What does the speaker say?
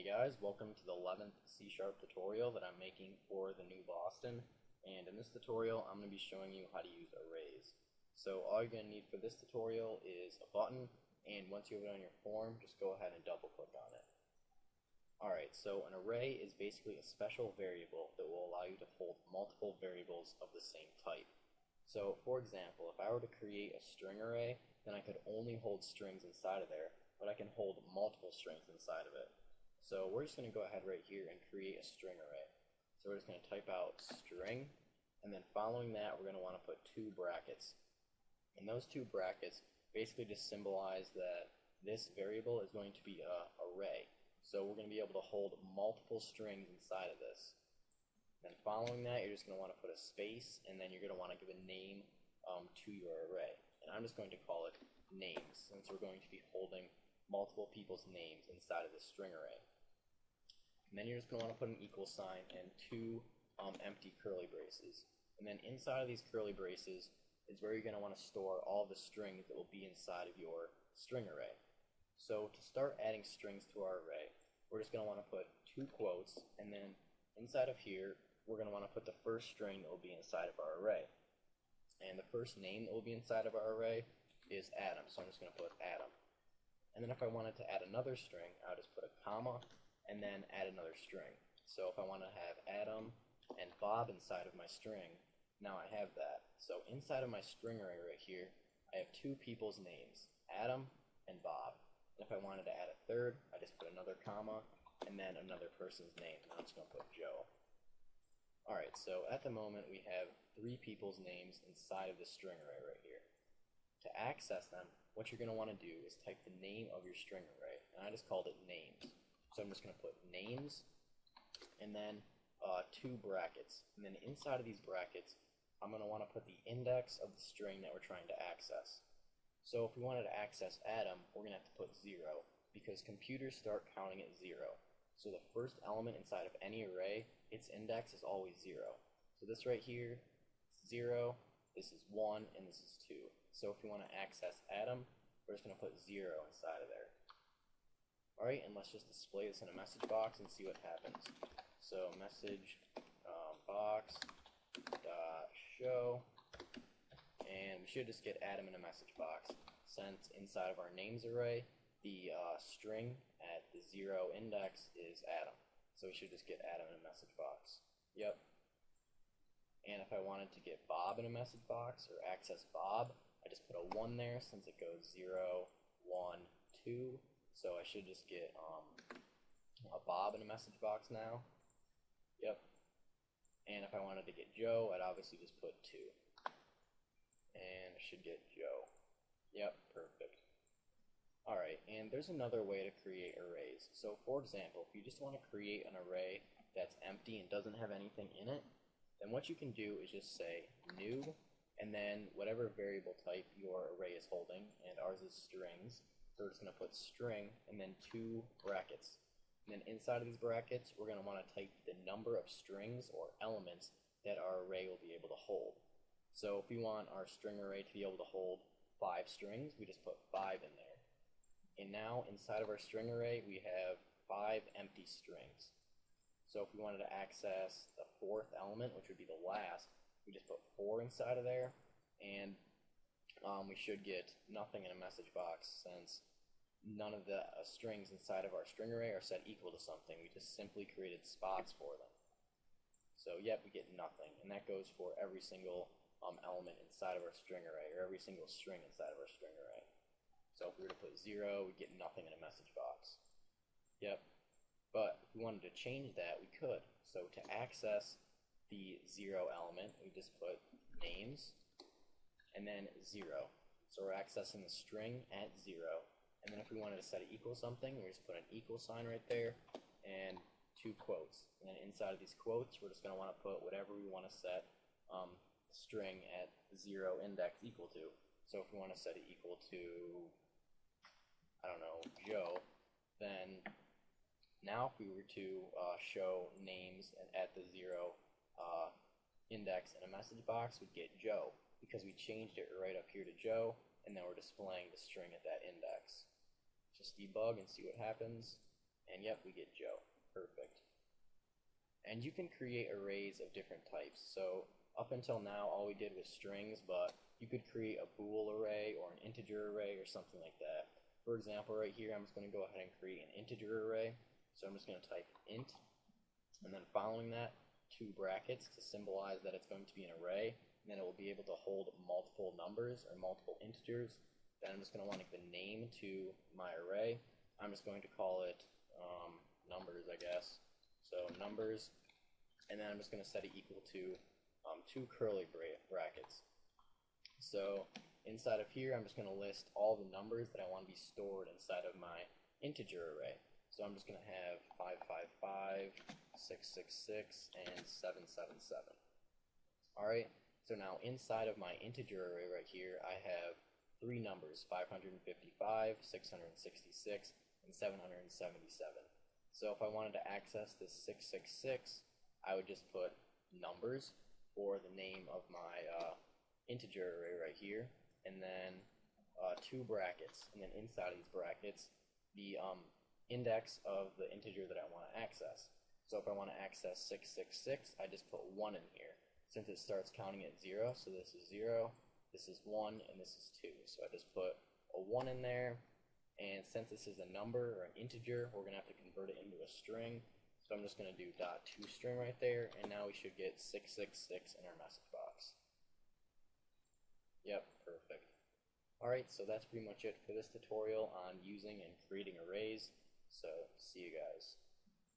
Hey guys, welcome to the 11th C# tutorial that I'm making for the new Boston. And in this tutorial, I'm going to be showing you how to use arrays. So all you're going to need for this tutorial is a button, and once you have it on your form, just go ahead and double click on it. Alright, so an array is basically a special variable that will allow you to hold multiple variables of the same type. So for example, if I were to create a string array, then I could only hold strings inside of there, but I can hold multiple strings inside of it. So we're just going to go ahead right here and create a string array. So we're just going to type out string, and then following that we're going to want to put two brackets. And those two brackets basically just symbolize that this variable is going to be an array. So we're going to be able to hold multiple strings inside of this. Then following that, you're just going to want to put a space, and then you're going to want to give a name to your array. And I'm just going to call it names, since we're going to be holding multiple people's names inside of this string array. And then you're just going to want to put an equal sign and two empty curly braces. And then inside of these curly braces is where you're going to want to store all the strings that will be inside of your string array. So to start adding strings to our array, we're just going to want to put two quotes, and then inside of here we're going to want to put the first string that will be inside of our array. And the first name that will be inside of our array is Adam, so I'm just going to put Adam. And then if I wanted to add another string, I'll just put a comma and then add another string. So if I want to have Adam and Bob inside of my string, now I have that. So inside of my string array right here, I have two people's names, Adam and Bob. And if I wanted to add a third, I just put another comma and then another person's name. And I'm just going to put Joe. Alright, so at the moment we have three people's names inside of the string array right here. To access them, what you're going to want to do is type the name of your string array, and I just called it names. So I'm just going to put names, and then two brackets. And then inside of these brackets, I'm going to want to put the index of the string that we're trying to access. So if we wanted to access Adam, we're going to have to put 0, because computers start counting at 0. So the first element inside of any array, its index is always 0. So this right here is 0, this is 1, and this is 2. So if we want to access Adam, we're just going to put 0 inside of there. Alright, and let's just display this in a message box and see what happens. So message box dot show, and we should just get Adam in a message box, since inside of our names array, the string at the 0 index is Adam. So we should just get Adam in a message box. Yep. And if I wanted to get Bob in a message box, or access Bob, I just put a 1 there, since it goes 0, 1, 2. So I should just get a Bob in a message box now. Yep. And if I wanted to get Joe, I'd obviously just put 2. And I should get Joe. Yep, perfect. Alright, and there's another way to create arrays. So for example, if you just want to create an array that's empty and doesn't have anything in it, then what you can do is just say new, and then whatever variable type your array is holding, and ours is strings. So we're just going to put string and then two brackets. And then inside of these brackets, we're going to want to type the number of strings or elements that our array will be able to hold. So if we want our string array to be able to hold 5 strings, we just put 5 in there. And now inside of our string array, we have 5 empty strings. So if we wanted to access the 4th element, which would be the last, we just put 4 inside of there, and we should get nothing in a message box, since none of the strings inside of our string array are set equal to something. We just simply created spots for them. So yep, we get nothing, and that goes for every single element inside of our string array, or every single string inside of our string array. So if we were to put 0, we get nothing in a message box. Yep. But if we wanted to change that, we could. So to access the 0 element, we just put names and then 0. So we're accessing the string at 0. And then if we wanted to set it equal something, we just put an equal sign right there and two quotes. And then inside of these quotes, we're just going to want to put whatever we want to set the string at 0 index equal to. So if we want to set it equal to, I don't know, Joe, then now if we were to show names at the 0 index in a message box, we'd get Joe, because we changed it right up here to Joe, and then we're displaying the string at that index. Just debug and see what happens. And yep, we get Joe. Perfect. And you can create arrays of different types. So up until now, all we did was strings, but you could create a bool array or an integer array or something like that. For example, right here, I'm just going to go ahead and create an integer array. So I'm just going to type int, and then following that, 2 brackets to symbolize that it's going to be an array, and then it will be able to hold multiple numbers or multiple integers. Then I'm just going to want to give a name to my array. I'm just going to call it numbers, I guess. So numbers, and then I'm just going to set it equal to 2 curly brackets. So inside of here, I'm just going to list all the numbers that I want to be stored inside of my integer array. So I'm just going to have 555, 666, and 777. Alright, so now inside of my integer array right here, I have 3 numbers, 555, 666, and 777. So if I wanted to access this 666, I would just put numbers or the name of my integer array right here, and then 2 brackets, and then inside of these brackets, the index of the integer that I want to access. So if I want to access 666, I just put 1 in here, since it starts counting at 0. So this is 0, this is 1, and this is 2. So I just put a 1 in there. And since this is a number or an integer, we're going to have to convert it into a string. So I'm just going to do .toString right there, and now we should get 666 in our message box. Yep, perfect. Alright, so that's pretty much it for this tutorial on using and creating arrays. So, see you guys.